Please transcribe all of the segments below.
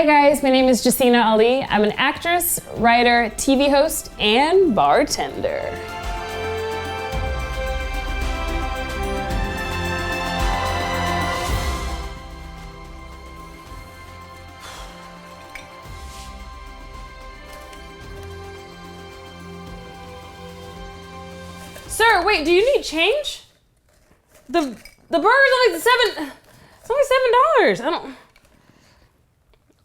Hi guys, my name is Jaseena Ali. I'm an actress, writer, TV host, and bartender. Sir, wait, do you need change? The burger's only it's only $7. I don't.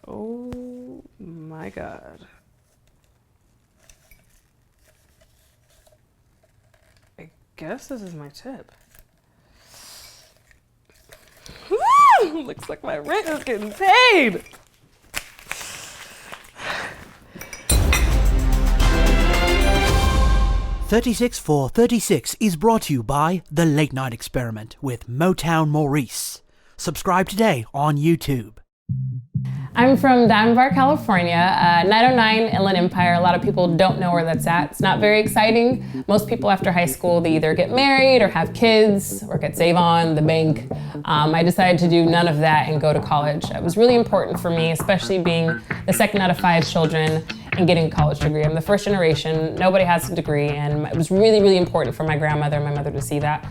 Oh my God. I guess this is my tip. Woo! Looks like my rent is getting paid. "36 for 36 is brought to you by The Late Night Experiment with Motown Maurice. Subscribe today on YouTube. I'm from Diamond Bar, California, 909 Inland Empire. A lot of people don't know where that's at. It's not very exciting. Most people after high school, they either get married or have kids, work at Save On, the bank. I decided to do none of that and go to college. It was really important for me, especially being the second out of 5 children and getting a college degree. I'm the first generation, nobody has a degree, and it was really, really important for my grandmother and my mother to see that.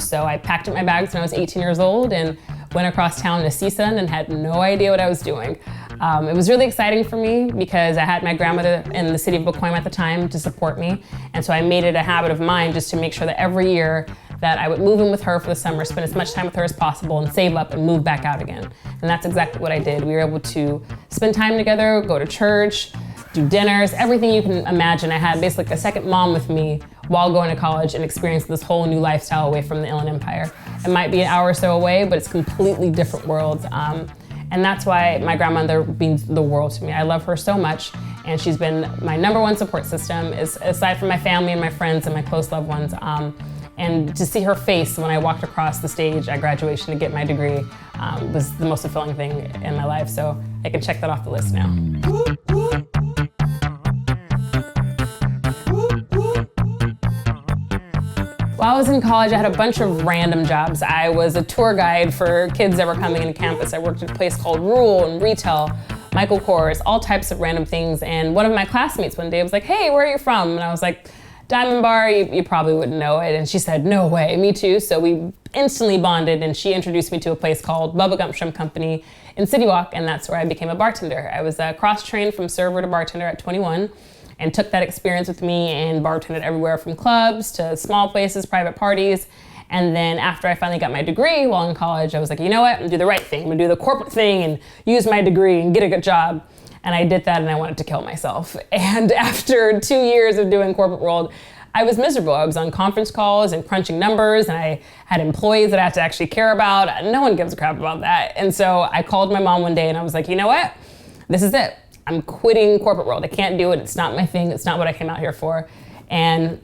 So I packed up my bags when I was 18 years old and went across town to CSUN and had no idea what I was doing. It was really exciting for me because I had my grandmother in the city of Bocoima at the time to support me. And so I made it a habit of mine just to make sure that every year that I would move in with her for the summer, spend as much time with her as possible and save up and move back out again. And that's exactly what I did. We were able to spend time together, go to church, do dinners, everything you can imagine. I had basically a second mom with me while going to college and experienced this whole new lifestyle away from the Inland Empire. It might be an hour or so away, but it's completely different worlds. And that's why my grandmother means the world to me. I love her so much, and she's been my #1 support system, aside from my family and my friends and my close loved ones. And to see her face when I walked across the stage at graduation to get my degree was the most fulfilling thing in my life. So I can check that off the list now. While I was in college, I had a bunch of random jobs. I was a tour guide for kids that were coming into campus. I worked at a place called Rural and Retail, Michael Kors, all types of random things. And one of my classmates one day was like, "Hey, where are you from?" And I was like, "Diamond Bar, you probably wouldn't know it." And she said, "No way, me too." So we instantly bonded, and she introduced me to a place called Bubba Gump Shrimp Company in City Walk, and that's where I became a bartender. I was cross-trained from server to bartender at 21. And took that experience with me and bartended everywhere from clubs to small places, private parties. And then after I finally got my degree while in college, I was like, you know what, I'm gonna do the right thing. I'm gonna do the corporate thing and use my degree and get a good job. And I did that and I wanted to kill myself. And after 2 years of doing corporate world, I was miserable. I was on conference calls and crunching numbers, and I had employees that I had to actually care about. No one gives a crap about that. And so I called my mom one day and I was like, you know what, this is it. I'm quitting corporate world. I can't do it. It's not my thing. It's not what I came out here for. And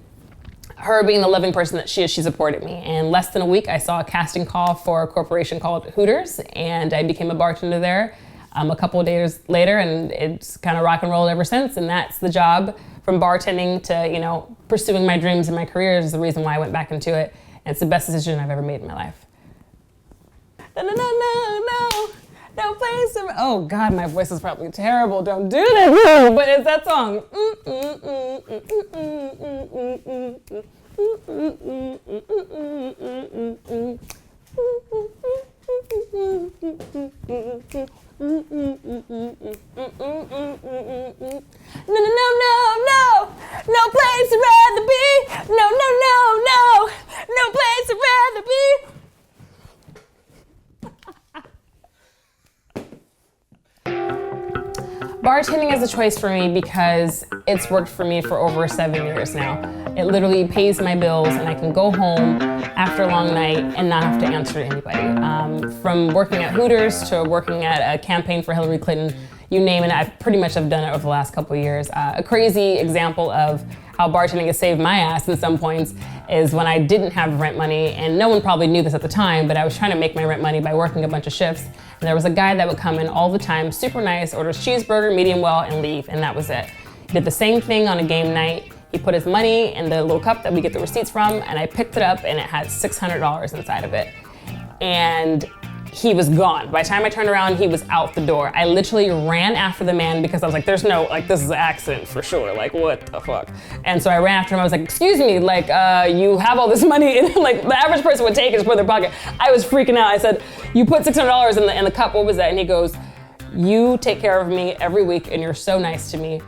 her being the loving person that she is, she supported me. And less than a week, I saw a casting call for a corporation called Hooters, and I became a bartender there a couple of days later, and it's kind of rock and rolled ever since. And that's the job, from bartending to, pursuing my dreams and my career, is the reason why I went back into it. And it's the best decision I've ever made in my life. No place to... Oh God, my voice is probably terrible. Don't do that. But it's that song. No place I'd rather be. No place I'd rather be. Bartending is a choice for me because it's worked for me for over 7 years now. It literally pays my bills, and I can go home after a long night and not have to answer to anybody. From working at Hooters to working at a campaign for Hillary Clinton, you name it, I've pretty much have done it over the last couple of years. A crazy example of how bartending has saved my ass at some points is when I didn't have rent money, and no one probably knew this at the time, but I was trying to make my rent money by working a bunch of shifts. And there was a guy that would come in all the time, super nice, orders cheeseburger, medium well, and leave, and that was it. He did the same thing on a game night. He put his money in the little cup that we get the receipts from, and I picked it up, and it had $600 inside of it. And he was gone. By the time I turned around, he was out the door. I literally ran after the man because I was like, there's no, like, this is an accident for sure. Like, what the fuck? And so I ran after him. I was like, excuse me, like, you have all this money, and like, the average person would take it, just put it in their pocket. I was freaking out. I said, you put $600 in the cup, what was that? And he goes, you take care of me every week, and you're so nice to me.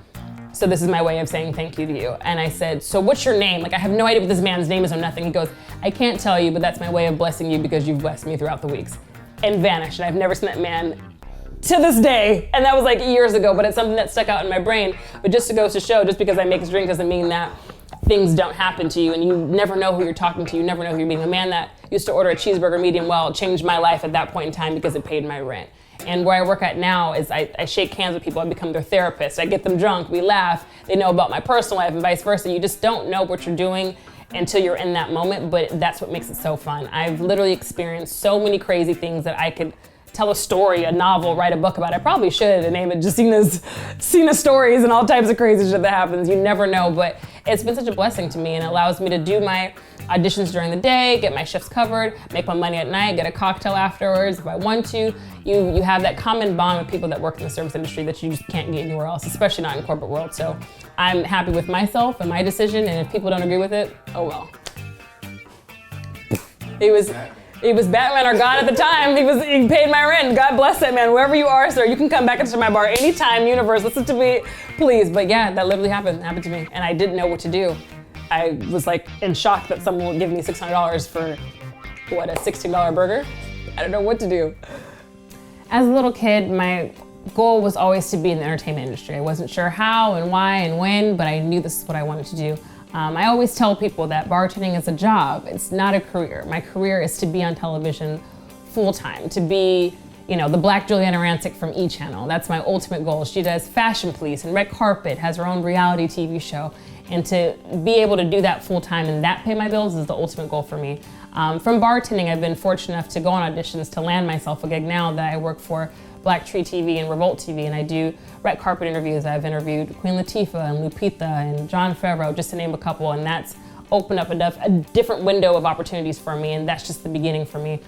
So this is my way of saying thank you to you. And I said, so what's your name? Like, I have no idea what this man's name is or nothing. He goes, I can't tell you, but that's my way of blessing you because you've blessed me throughout the weeks. And vanished. And I've never seen that man to this day. And that was like years ago, but it's something that stuck out in my brain. But just to go to show, just because I make a drink doesn't mean that things don't happen to you, and you never know who you're talking to. You never know who you're meeting. The man that used to order a cheeseburger medium well changed my life at that point in time because it paid my rent. And where I work at now is I shake hands with people. I become their therapist. I get them drunk. We laugh. They know about my personal life and vice versa. You just don't know what you're doing until you're in that moment, but that's what makes it so fun. I've literally experienced so many crazy things that I could tell a story, a novel, write a book about. I probably should and name it Jaseena Stories and all types of crazy shit that happens. You never know, but it's been such a blessing to me, and it allows me to do my auditions during the day, get my shifts covered, make my money at night, get a cocktail afterwards if I want to. You have that common bond with people that work in the service industry that you just can't get anywhere else, especially not in corporate world. So I'm happy with myself and my decision, and if people don't agree with it, oh well. He was Batman or God at the time. He paid my rent. God bless that man. Wherever you are, sir, you can come back into my bar anytime, universe, listen to me, please. But yeah, that literally happened to me. And I didn't know what to do. I was like in shock that someone would give me $600 for, what, a $16 burger? I don't know what to do. As a little kid, my goal was always to be in the entertainment industry. I wasn't sure how and why and when, but I knew this is what I wanted to do. I always tell people that bartending is a job. It's not a career. My career is to be on television full-time, to be, you know, the Black Juliana Rancic from E! Channel. That's my ultimate goal. She does Fashion Police and Red Carpet, has her own reality TV show. And to be able to do that full-time and that pay my bills is the ultimate goal for me. From bartending, I've been fortunate enough to go on auditions to land myself a gig now that I work for Black Tree TV and Revolt TV, and I do red carpet interviews. I've interviewed Queen Latifah and Lupita and John Favreau, just to name a couple, and that's opened up a different window of opportunities for me, and that's just the beginning for me.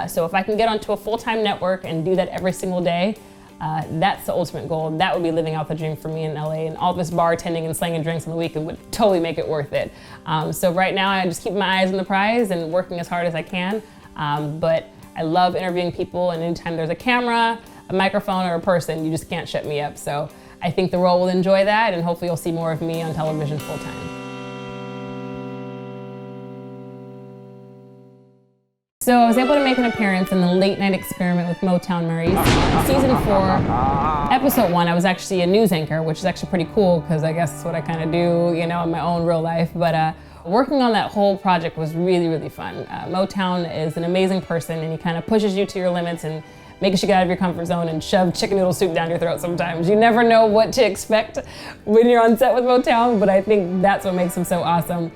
So if I can get onto a full-time network and do that every single day, that's the ultimate goal. That would be living out the dream for me in LA, and all this bartending and slanging drinks on the weekend would totally make it worth it. So right now I just keep my eyes on the prize and working as hard as I can, but I love interviewing people, and anytime there's a camera, a microphone, or a person, you just can't shut me up. So I think the role will enjoy that, and hopefully you'll see more of me on television full time. So I was able to make an appearance in the Late Night Experiment with Motown Maurice. Season 4, episode 1, I was actually a news anchor, which is actually pretty cool because I guess it's what I kind of do, you know, in my own real life. But working on that whole project was really, really fun. Motown is an amazing person, and he kind of pushes you to your limits and makes you get out of your comfort zone and shove chicken noodle soup down your throat sometimes. You never know what to expect when you're on set with Motown, but I think that's what makes him so awesome.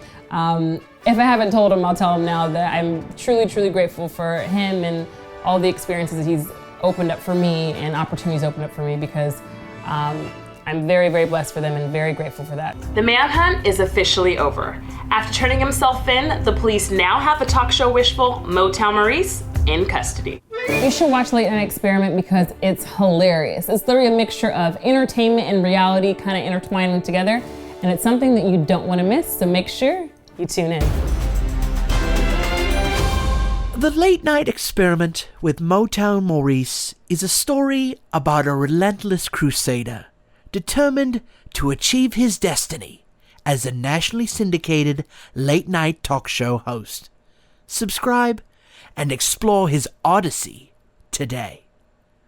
If I haven't told him, I'll tell him now that I'm truly, truly grateful for him and all the experiences that he's opened up for me and opportunities opened up for me, because I'm very, very blessed for them and very grateful for that. The manhunt is officially over. After turning himself in, the police now have the talk show wishful Motown Maurice in custody. You should watch Late Night Experiment because it's hilarious. It's literally a mixture of entertainment and reality kind of intertwining together, and it's something that you don't want to miss, so make sure you tune in. The Late Night Experiment with Motown Maurice is a story about a relentless crusader determined to achieve his destiny as a nationally syndicated late-night talk show host. Subscribe and explore his odyssey today.